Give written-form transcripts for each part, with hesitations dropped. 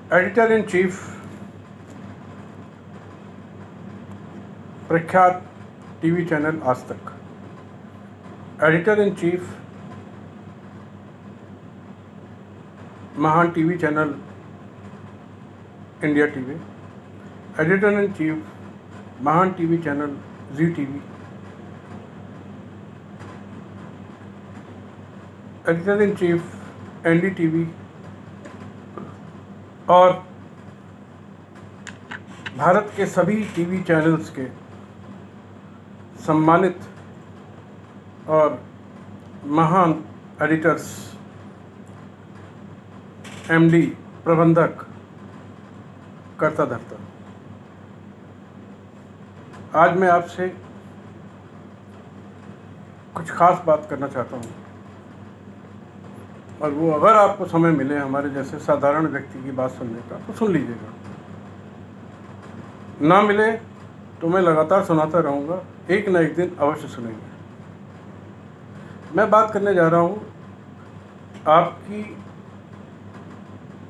Editor in chief प्रख्यात TV channel Aaj Tak, editor in chief महान TV channel India TV, editor in chief महान TV channel Zee TV, editor in chief ND TV और भारत के सभी TV channels के सम्मानित और महान एडिटर्स, एमडी, प्रबंधक, कर्ता धर्ता, आज मैं आपसे कुछ खास बात करना चाहता हूँ और वो अगर आपको समय मिले हमारे जैसे साधारण व्यक्ति की बात सुनने का तो सुन लीजिएगा, ना मिले तो मैं लगातार सुनाता रहूँगा, एक न एक दिन अवश्य सुनेंगे। मैं बात करने जा रहा हूँ आपकी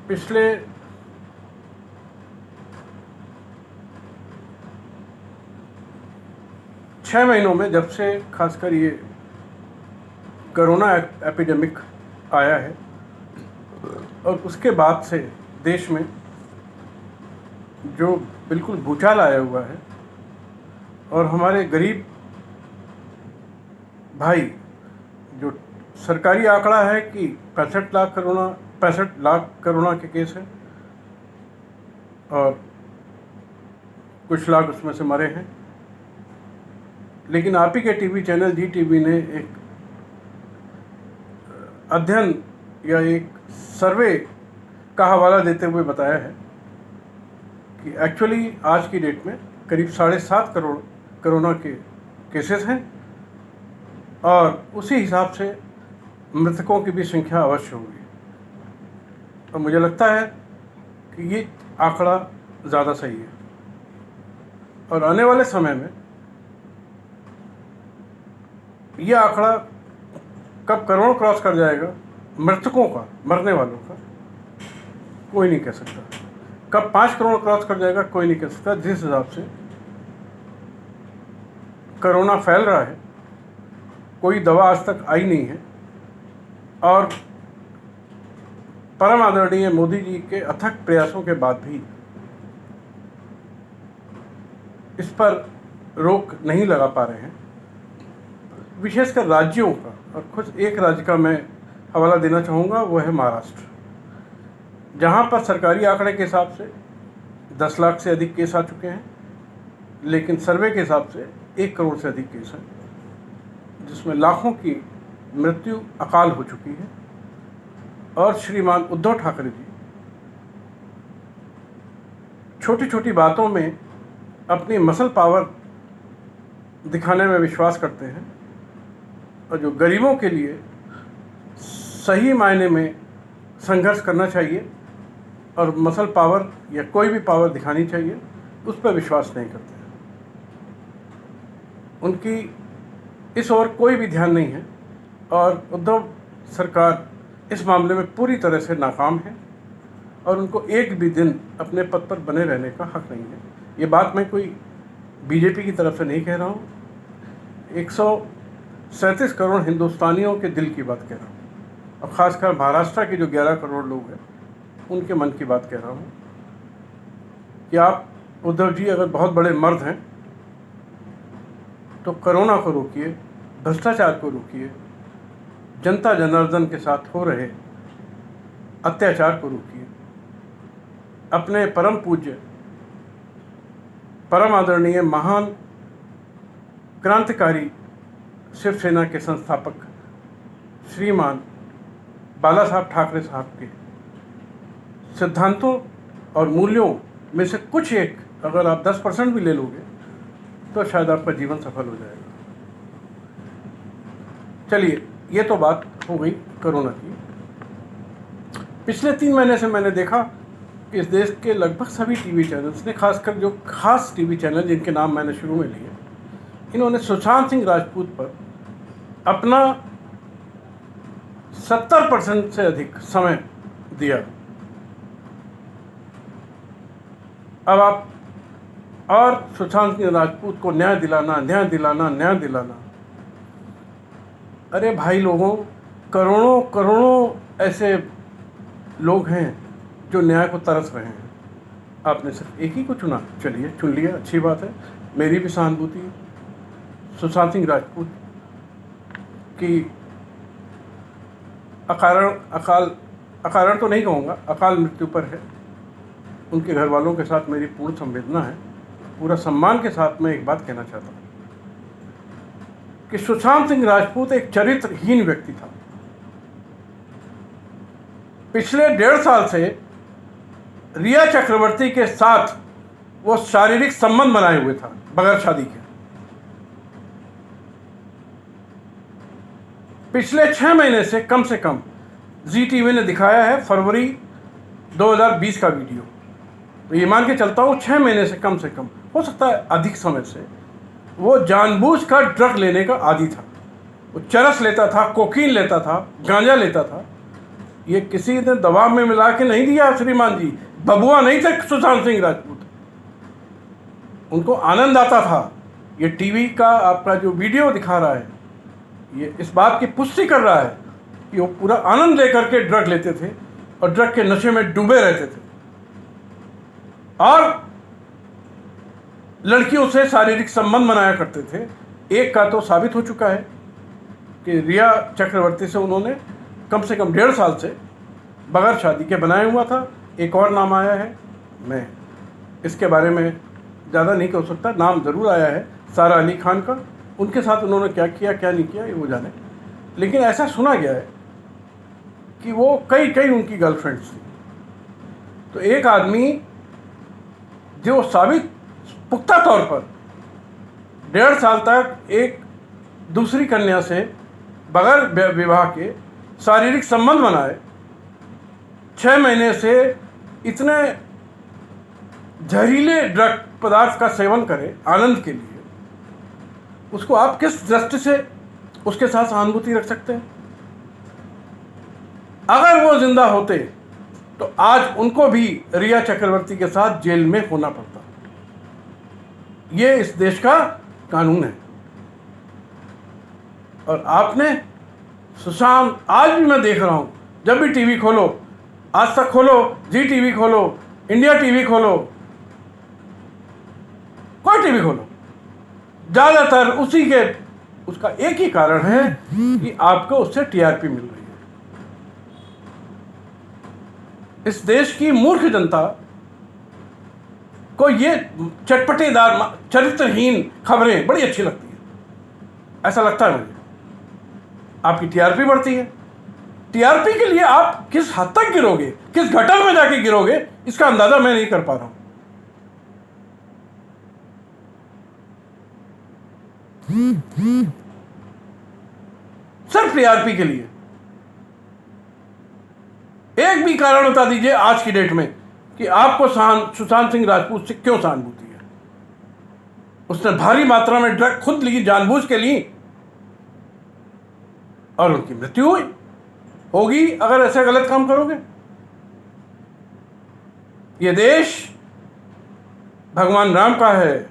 पिछले 6 महीनों में, जब से खासकर ये कोरोना एपिडेमिक आया है और उसके बाद से देश में जो बिल्कुल भूचाल आया हुआ है और हमारे गरीब भाई, जो सरकारी आंकड़ा है कि 65 लाख कोरोना के केस हैं और कुछ लाख उसमें से मरे हैं, लेकिन आप ही के टीवी चैनल जी टीवी ने एक अध्ययन या एक सर्वे का हवाला देते हुए बताया है कि एक्चुअली आज की डेट में करीब 7.5 करोड़ कोरोना के केसेस हैं और उसी हिसाब से मृतकों की भी संख्या अवश्य होगी। और मुझे लगता है कि ये आंकड़ा ज़्यादा सही है और आने वाले समय में ये आंकड़ा कब करोड़ क्रॉस कर जाएगा मृतकों का, मरने वालों का, कोई नहीं कह सकता। कब 5 करोड़ क्रॉस कर जाएगा कोई नहीं कह सकता। जिस हिसाब से कोरोना फैल रहा है, कोई दवा आज तक आई नहीं है और परम आदरणीय मोदी जी के अथक प्रयासों के बाद भी इस पर रोक नहीं लगा पा रहे हैं। विशेषकर राज्यों का, और खुद एक राज्य का मैं हवाला देना चाहूँगा, वो है महाराष्ट्र, जहाँ पर सरकारी आंकड़े के हिसाब से 10 लाख से अधिक केस आ चुके हैं, लेकिन सर्वे के हिसाब से 1 करोड़ से अधिक केस हैं, जिसमें लाखों की मृत्यु अकाल हो चुकी है। और श्रीमान उद्धव ठाकरे जी छोटी छोटी बातों में अपनी मसल पावर दिखाने में विश्वास करते हैं और जो गरीबों के लिए सही मायने में संघर्ष करना चाहिए और मसल पावर या कोई भी पावर दिखानी चाहिए, उस पर विश्वास नहीं करते हैं। उनकी इस ओर कोई भी ध्यान नहीं है और उद्धव सरकार इस मामले में पूरी तरह से नाकाम है और उनको एक भी दिन अपने पद पर बने रहने का हक नहीं है। ये बात मैं कोई बीजेपी की तरफ से नहीं कह रहा हूँ, 137 करोड़ हिंदुस्तानियों के दिल की बात कह रहा हूँ और ख़ासकर महाराष्ट्र के जो 11 करोड़ लोग हैं उनके मन की बात कह रहा हूँ कि आप उद्धव जी अगर बहुत बड़े मर्द हैं तो कोरोना को रोकिए, भ्रष्टाचार को रोकिए, जनता जनार्दन के साथ हो रहे अत्याचार को रोकिए, अपने परम पूज्य, परम आदरणीय, महान क्रांतिकारी शिवसेना के संस्थापक श्रीमान बाला साहब ठाकरे साहब के सिद्धांतों और मूल्यों में से कुछ एक अगर आप 10% भी ले लोगे तो शायद आपका जीवन सफल हो जाएगा। चलिए, ये तो बात हो गई कोरोना की। पिछले 3 महीने से मैंने देखा कि इस देश के लगभग सभी टीवी चैनल्स ने, खासकर जो खास टीवी चैनल जिनके नाम मैंने शुरू में लिए, इन्होंने सुशांत सिंह राजपूत पर अपना 70% से अधिक समय दिया अब आप और सुशांत सिंह राजपूत को न्याय दिलाना, न्याय दिलाना, न्याय दिलाना। अरे भाई लोगों, करोड़ों करोड़ों ऐसे लोग हैं जो न्याय को तरस रहे हैं। आपने सिर्फ एक ही को चुना, चलिए चुन लिया, अच्छी बात है। मेरी भी सहानुभूति सुशांत सिंह राजपूत की अकारण तो नहीं कहूँगा, अकाल मृत्यु पर है। उनके घर वालों के साथ मेरी पूर्ण संवेदना है। पूरा सम्मान के साथ मैं एक बात कहना चाहता हूँ कि सुशांत सिंह राजपूत एक चरित्रहीन व्यक्ति था। पिछले 1.5 साल से रिया चक्रवर्ती के साथ वो शारीरिक संबंध बनाए हुए था बगैर शादी के। पिछले 6 महीने से कम जी टीवी ने दिखाया है फरवरी 2020 का वीडियो। तो ये मान के चलता हूँ 6 महीने से कम, हो सकता है अधिक समय से, वो जानबूझकर ड्रग लेने का आदी था। वो चरस लेता था, कोकीन लेता था, गांजा लेता था। ये किसी ने दवा में मिला के नहीं दिया श्रीमान जी। बबुआ नहीं थे सुशांत सिंह राजपूत। उनको आनंद आता था। ये टीवी का आपका जो वीडियो दिखा रहा है, ये इस बात की पुष्टि कर रहा है कि वो पूरा आनंद लेकर के ड्रग लेते थे और ड्रग के नशे में डूबे रहते थे और लड़कियों से शारीरिक संबंध बनाया करते थे। एक का तो साबित हो चुका है कि रिया चक्रवर्ती से उन्होंने कम से कम 1.5 साल से बगैर शादी के बनाया हुआ था। एक और नाम आया है, मैं इसके बारे में ज़्यादा नहीं कह सकता, नाम ज़रूर आया है, सारा अली खान का। उनके साथ उन्होंने क्या किया क्या नहीं किया ये वो जाने। लेकिन ऐसा सुना गया है कि वो कई उनकी गर्लफ्रेंड्स थी। तो एक आदमी जो साबित पुख्ता तौर पर 1.5 साल तक एक दूसरी कन्या से बगैर विवाह के शारीरिक संबंध बनाए, 6 महीने से इतने जहरीले ड्रग पदार्थ का सेवन करे आनंद के लिए, उसको आप किस दृष्टि से उसके साथ सहानुभूति रख सकते हैं? अगर वो जिंदा होते तो आज उनको भी रिया चक्रवर्ती के साथ जेल में होना पड़ता। ये इस देश का कानून है। और आपने सुशांत, आज भी मैं देख रहा हूं, जब भी टीवी खोलो, आज तक खोलो, जी टीवी खोलो, इंडिया टीवी खोलो, कोई टीवी खोलो, ज्यादातर उसका एक ही कारण है कि आपको उससे टीआरपी मिल रही है। इस देश की मूर्ख जनता को ये चटपटेदार चरित्रहीन खबरें बड़ी अच्छी लगती है। ऐसा लगता है मुझे। आपकी टीआरपी बढ़ती है। टीआरपी के लिए आप किस हद तक गिरोगे, किस गटर में जाके गिरोगे, इसका अंदाजा मैं नहीं कर पा रहा हूं। सिर्फ टीआरपी के लिए एक भी कारण बता दीजिए आज की डेट में कि आपको सुशांत सिंह राजपूत से क्यों सहानुभूति है। उसने भारी मात्रा में ड्रग खुद ली, जानबूझ के ली, और उनकी मृत्यु हुई होगी अगर ऐसे गलत काम करोगे। यह देश भगवान राम का है,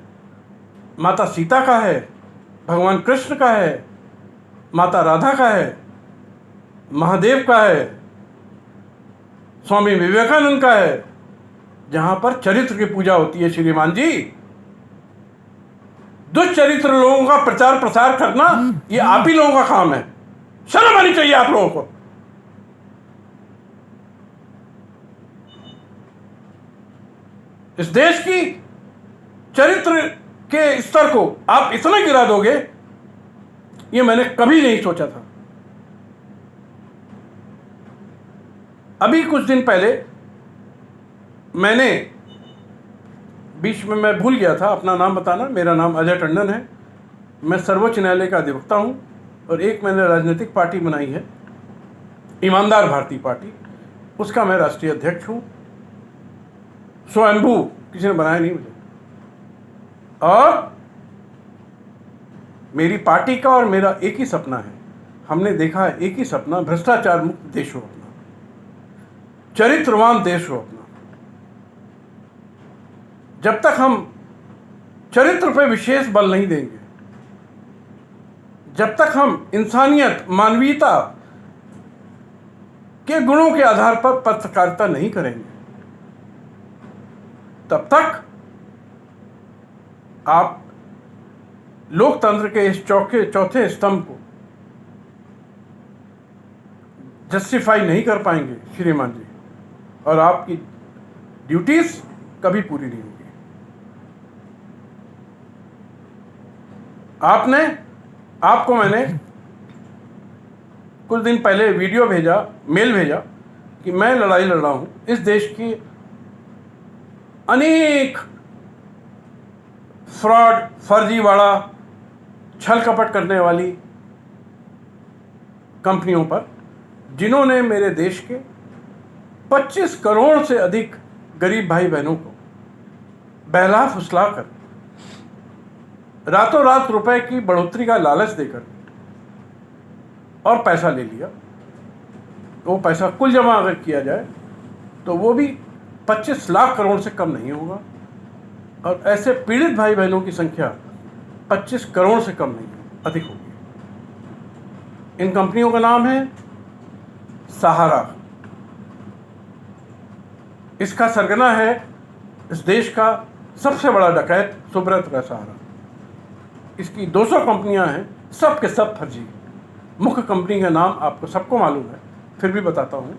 माता सीता का है, भगवान कृष्ण का है, माता राधा का है, महादेव का है, स्वामी विवेकानंद का है, जहां पर चरित्र की पूजा होती है। श्रीमान जी, दुष्चरित्र लोगों का प्रचार प्रसार करना ये आप ही लोगों का काम है। शर्म आनी चाहिए आप लोगों को। इस देश की चरित्र के स्तर को आप इतना गिरा दोगे, ये मैंने कभी नहीं सोचा था। अभी कुछ दिन पहले मैंने बीच में मैं भूल गया था अपना नाम बताना। मेरा नाम अजय टंडन है। मैं सर्वोच्च न्यायालय का अधिवक्ता हूं और एक मैंने राजनीतिक पार्टी बनाई है, ईमानदार भारतीय पार्टी। उसका मैं राष्ट्रीय अध्यक्ष हूं। स्वयंभू किसी ने बनाया नहीं मुझे। और मेरी पार्टी का और मेरा एक ही सपना है। हमने देखा है एक ही सपना, भ्रष्टाचार मुक्त देश हो अपना, चरित्रवान देश हो अपना। जब तक हम चरित्र पर विशेष बल नहीं देंगे, जब तक हम इंसानियत, मानवीयता के गुणों के आधार पर पत्रकारिता नहीं करेंगे, तब तक आप लोकतंत्र के इस चौथे स्तंभ को जस्टिफाई नहीं कर पाएंगे श्रीमान जी, और आपकी ड्यूटीज कभी पूरी नहीं होगी। आपको मैंने कुछ दिन पहले मेल भेजा कि मैं लड़ाई लड़ रहा हूं इस देश की अनेक फ्रॉड, फर्जीवाड़ा, छल कपट करने वाली कंपनियों पर, जिन्होंने मेरे देश के 25 करोड़ से अधिक गरीब भाई बहनों को बहला फुसला कर, रातों रात रुपए की बढ़ोतरी का लालच देकर और पैसा ले लिया। वो पैसा कुल जमा अगर किया जाए तो वो भी 25 लाख करोड़ से कम नहीं होगा, और ऐसे पीड़ित भाई बहनों की संख्या 25 करोड़ से कम नहीं, अधिक होगी। इन कंपनियों का नाम है सहारा। इसका सरगना है इस देश का सबसे बड़ा डकैत सुब्रत राय सहारा। इसकी 200 कंपनियां हैं, सब के सब फर्जी। मुख्य कंपनी का नाम आपको सबको मालूम है, फिर भी बताता हूं।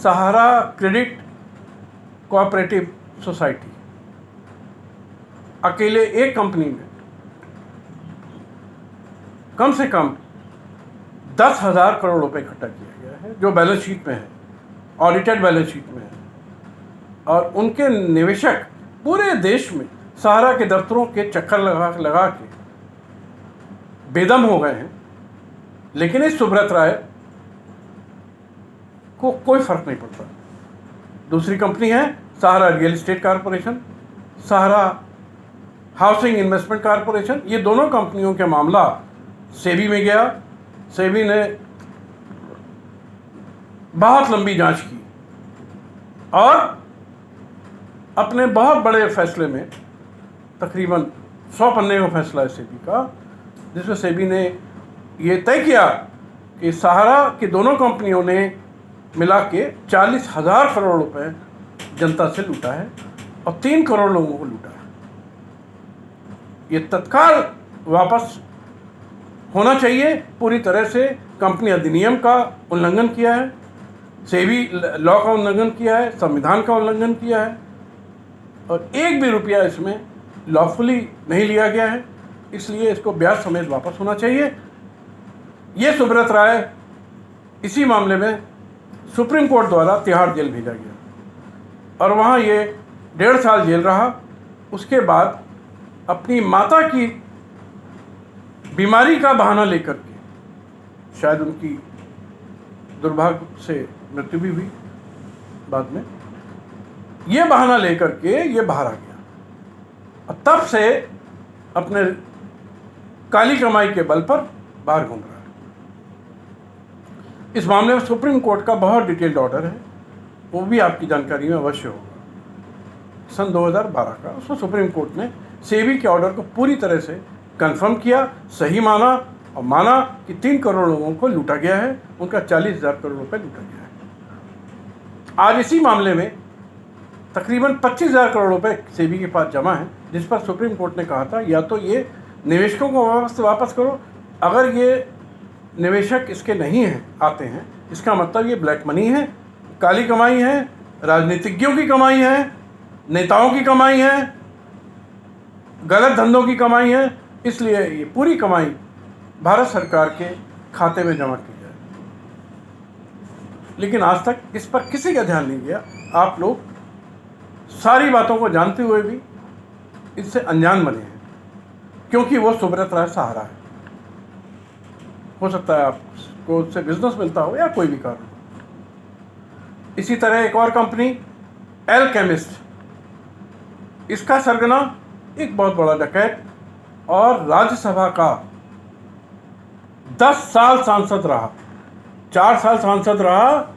सहारा क्रेडिट कोऑपरेटिव सोसाइटी। अकेले एक कंपनी में कम से कम 10,000 करोड़ रुपए इकट्ठा किया गया है, जो बैलेंस शीट में है, ऑडिटेड बैलेंस शीट में है। और उनके निवेशक पूरे देश में सहारा के दफ्तरों के चक्कर लगा के बेदम हो गए हैं, लेकिन इस सुब्रत राय को कोई फर्क नहीं पड़ता। दूसरी कंपनी है सहारा रियल एस्टेट कारपोरेशन, सहारा हाउसिंग इन्वेस्टमेंट कारपोरेशन। ये दोनों कंपनियों के मामला सेबी में गया। सेबी ने बहुत लंबी जांच की और अपने बहुत बड़े फैसले में, तकरीबन 100 पन्ने का फैसला है सेबी का, जिसमें सेबी ने ये तय किया कि सहारा की दोनों कंपनियों ने मिला के 40,000 करोड़ रुपए जनता से लूटा है और 3 करोड़ लोगों को लूटा है। ये तत्काल वापस होना चाहिए। पूरी तरह से कंपनी अधिनियम का उल्लंघन किया है, सेबी लॉ का उल्लंघन किया है, संविधान का उल्लंघन किया है, और एक भी रुपया इसमें लॉफुली नहीं लिया गया है। इसलिए इसको ब्याज समेत वापस होना चाहिए। ये सुब्रत राय इसी मामले में सुप्रीम कोर्ट द्वारा तिहाड़ जेल भेजा गया और वहाँ ये 1.5 साल जेल रहा। उसके बाद अपनी माता की बीमारी का बहाना लेकर के, शायद उनकी दुर्भाग्य से मृत्यु भी हुई बाद में, ये बहाना लेकर के ये बाहर आ गया और तब से अपने काली कमाई के बल पर बाहर घूम रहा है। इस मामले में सुप्रीम कोर्ट का बहुत डिटेल्ड ऑर्डर है, वो भी आपकी जानकारी में अवश्य होगा, सन 2012 का। उसमें सुप्रीम कोर्ट ने सेबी के ऑर्डर को पूरी तरह से कंफर्म किया, सही माना और माना कि 3 करोड़ लोगों को लूटा गया है, उनका 40,000 करोड़ रुपए लूटा गया है। आज इसी मामले में तकरीबन 25,000 करोड़ रुपए सेबी के पास जमा है, जिस पर सुप्रीम कोर्ट ने कहा था या तो ये निवेशकों को वापस करो, अगर ये निवेशक इसके नहीं हैं, आते हैं, इसका मतलब ये ब्लैक मनी है, काली कमाई है, राजनीतिज्ञों की कमाई है, नेताओं की कमाई है, गलत धंधों की कमाई है, इसलिए ये पूरी कमाई भारत सरकार के खाते में जमा की जाए। लेकिन आज तक इस पर किसी का ध्यान नहीं गया। आप लोग सारी बातों को जानते हुए भी इससे अनजान बने हैं, क्योंकि वो सुब्रत राय सहारा है। हो सकता है आपको उससे बिजनेस मिलता हो या कोई भी कारण। इसी तरह एक और कंपनी एल्केमिस्ट, इसका सरगना एक बहुत बड़ा डकैत और राज्यसभा का 10 साल सांसद रहा, 4 साल सांसद रहा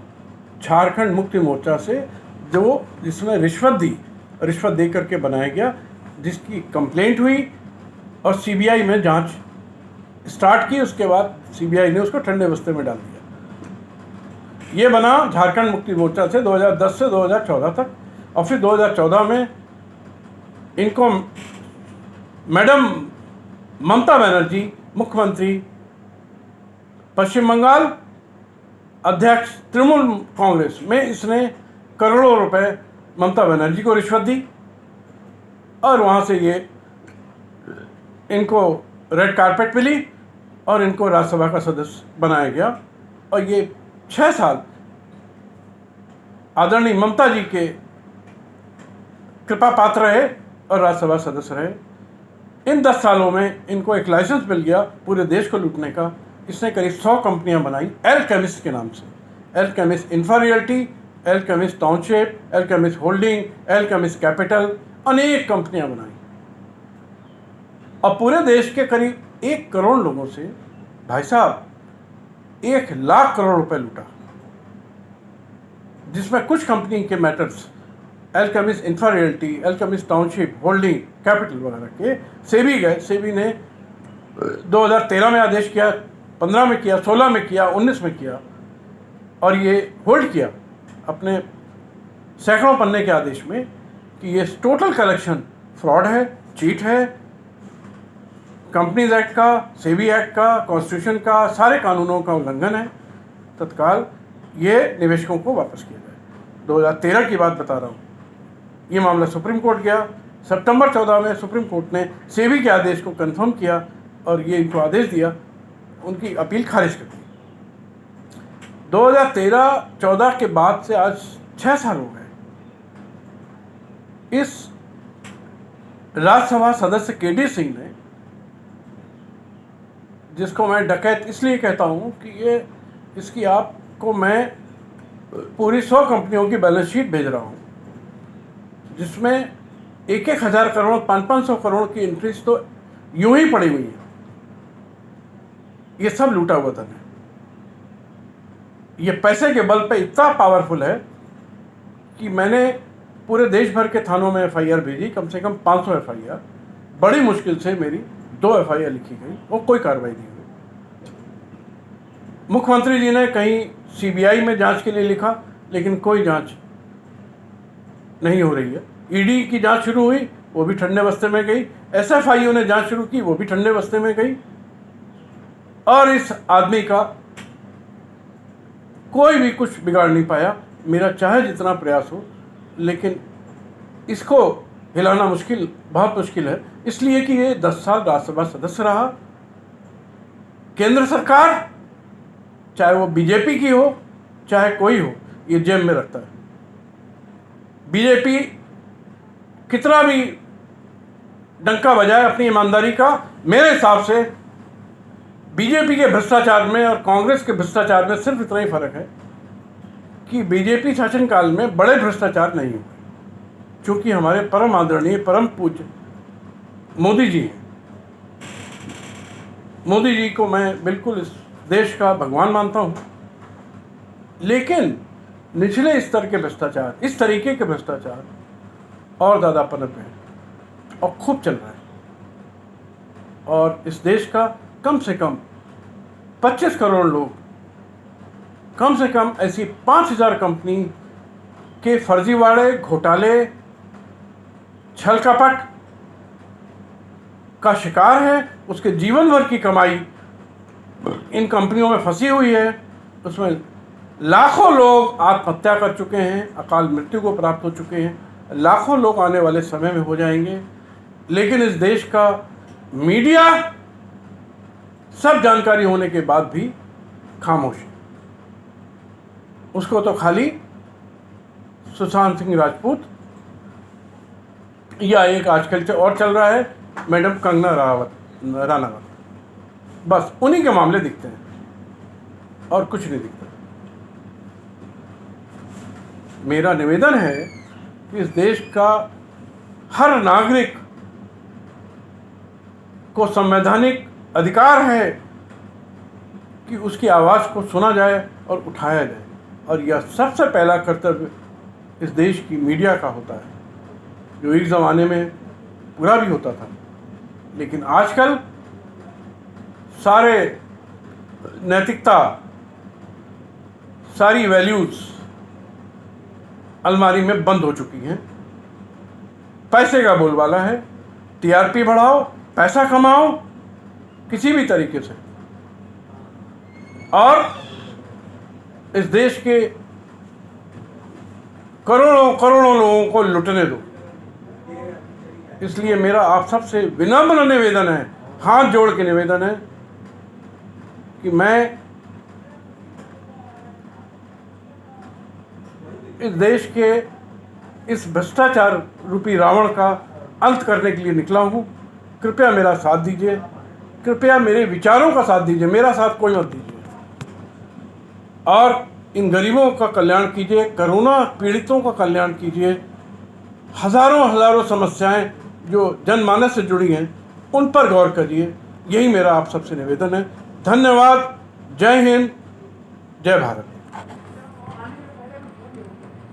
झारखंड मुक्ति मोर्चा से, जो जिसने रिश्वत दी रिश्वत दे करके बनाया गया, जिसकी कंप्लेंट हुई और सीबीआई में जांच स्टार्ट की। उसके बाद सीबीआई ने उसको ठंडे बस्ते में डाल दिया। ये बना झारखंड मुक्ति मोर्चा से 2010 से 2014 तक, और फिर 2014 में इनको मैडम ममता बनर्जी, मुख्यमंत्री पश्चिम बंगाल, अध्यक्ष तृणमूल कांग्रेस में, इसने करोड़ों रुपए ममता बनर्जी को रिश्वत दी और वहाँ से ये इनको रेड कारपेट मिली और इनको राज्यसभा का सदस्य बनाया गया। और ये 6 साल आदरणीय ममता जी के कृपा पात्र रहे और राज्यसभा सदस्य रहे। इन 10 सालों में इनको एक लाइसेंस मिल गया पूरे देश को लूटने का। इसने करीब 100 कंपनियां बनाई एल्केमिस्ट के नाम से, alchemist infra realty, alchemist township, alchemist holding, alchemist capital, अनेक कंपनियां बनाई और पूरे देश के करीब 1 करोड़ लोगों से भाई साहब 1 लाख करोड़ रुपए लूटा, जिसमें कुछ कंपनी के matters alchemist infra realty, alchemist township, holding, capital वगैरह के सेबी गए। सेबी ने 2013 में आदेश किया, 15 में किया, 16 में किया, 19 में किया और ये होल्ड किया अपने सैकड़ों पन्ने के आदेश में कि ये टोटल कलेक्शन फ्रॉड है, चीट है, कंपनीज एक्ट का, सेबी एक्ट का, कॉन्स्टिट्यूशन का, सारे कानूनों का उल्लंघन है। तत्काल ये निवेशकों को वापस किया जाए। 2013 की बात बता रहा हूँ। ये मामला सुप्रीम कोर्ट गया। सितंबर 14 में सुप्रीम कोर्ट ने सेबी के आदेश को कंफर्म किया और ये इनको आदेश दिया, उनकी अपील खारिज कर दी। 2013-14 के बाद से आज 6 साल हो गए। इस राज्यसभा सदस्य केडी सिंह ने, जिसको मैं डकैत इसलिए कहता हूं कि ये इसकी आपको मैं पूरी 100 कंपनियों की बैलेंस शीट भेज रहा हूं, जिसमें 1-1 हज़ार करोड़, 500-500 करोड़ की एंट्रीज तो यूं ही पड़ी हुई है। ये सब लूटा हुआ धन है। ये पैसे के बल पे इतना पावरफुल है कि मैंने पूरे देश भर के थानों में एफआईआर भेजी, कम से कम 500 एफआईआर। बड़ी मुश्किल से मेरी 2 एफआईआर लिखी गई और कोई कार्रवाई नहीं हुई। मुख्यमंत्री जी ने कहीं सीबीआई में जांच के लिए लिखा, लेकिन कोई जांच नहीं हो रही है। ईडी की जांच शुरू हुई, वो भी ठंडे बस्ते में गई। एसएफआईओ ने जांच शुरू की, वो भी ठंडे बस्ते में गई। और इस आदमी का कोई भी कुछ बिगाड़ नहीं पाया, मेरा चाहे जितना प्रयास हो, लेकिन इसको हिलाना मुश्किल, बहुत मुश्किल है। इसलिए कि ये 10 साल राज्यसभा सदस्य रहा। केंद्र सरकार, चाहे वो बीजेपी की हो चाहे कोई हो, ये जेब में रखता है। बीजेपी कितना भी डंका बजाए अपनी ईमानदारी का, मेरे हिसाब से बीजेपी के भ्रष्टाचार में और कांग्रेस के भ्रष्टाचार में सिर्फ इतना ही फर्क है कि बीजेपी शासनकाल में बड़े भ्रष्टाचार नहीं हुए, क्योंकि हमारे परम आदरणीय, परम पूज्य मोदी जी हैं। मोदी जी को मैं बिल्कुल इस देश का भगवान मानता हूँ, लेकिन निचले स्तर के भ्रष्टाचार, इस तरीके के भ्रष्टाचार और ज़्यादा पनपे हैं और खूब चल रहा है। और इस देश का कम से कम 25 करोड़ लोग, कम से कम ऐसी 5000 कंपनी के फर्जीवाड़े, घोटाले, छल कपट का शिकार है। उसके जीवन भर की कमाई इन कंपनियों में फंसी हुई है। उसमें लाखों लोग आत्महत्या कर चुके हैं, अकाल मृत्यु को प्राप्त हो चुके हैं, लाखों लोग आने वाले समय में हो जाएंगे। लेकिन इस देश का मीडिया सब जानकारी होने के बाद भी खामोश है। उसको तो खाली सुशांत सिंह राजपूत या एक आजकल और चल रहा है मैडम कंगना राणावत, बस उन्हीं के मामले दिखते हैं और कुछ नहीं दिखता। मेरा निवेदन है कि इस देश का हर नागरिक को संवैधानिक अधिकार है कि उसकी आवाज़ को सुना जाए और उठाया जाए, और यह सबसे पहला कर्तव्य इस देश की मीडिया का होता है। जो एक ज़माने में बुरा भी होता था, लेकिन आजकल सारे नैतिकता, सारी वैल्यूज़ अलमारी में बंद हो चुकी हैं। पैसे का बोलबाला है, टीआरपी बढ़ाओ, पैसा कमाओ किसी भी तरीके से, और इस देश के करोड़ों करोड़ों लोगों को लुटने दो। इसलिए मेरा आप सबसे विनम्र निवेदन है, हाथ जोड़ के निवेदन है कि मैं इस देश के इस भ्रष्टाचार रूपी रावण का अंत करने के लिए निकला हूँ। कृपया मेरा साथ दीजिए, कृपया मेरे विचारों का साथ दीजिए, मेरा साथ कोई मत दीजिए, और इन गरीबों का कल्याण कीजिए, कोरोना पीड़ितों का कल्याण कीजिए। हज़ारों हज़ारों समस्याएं जो जनमानस से जुड़ी हैं उन पर गौर करिए। यही मेरा आप सबसे निवेदन है। धन्यवाद। जय हिंद, जय भारत।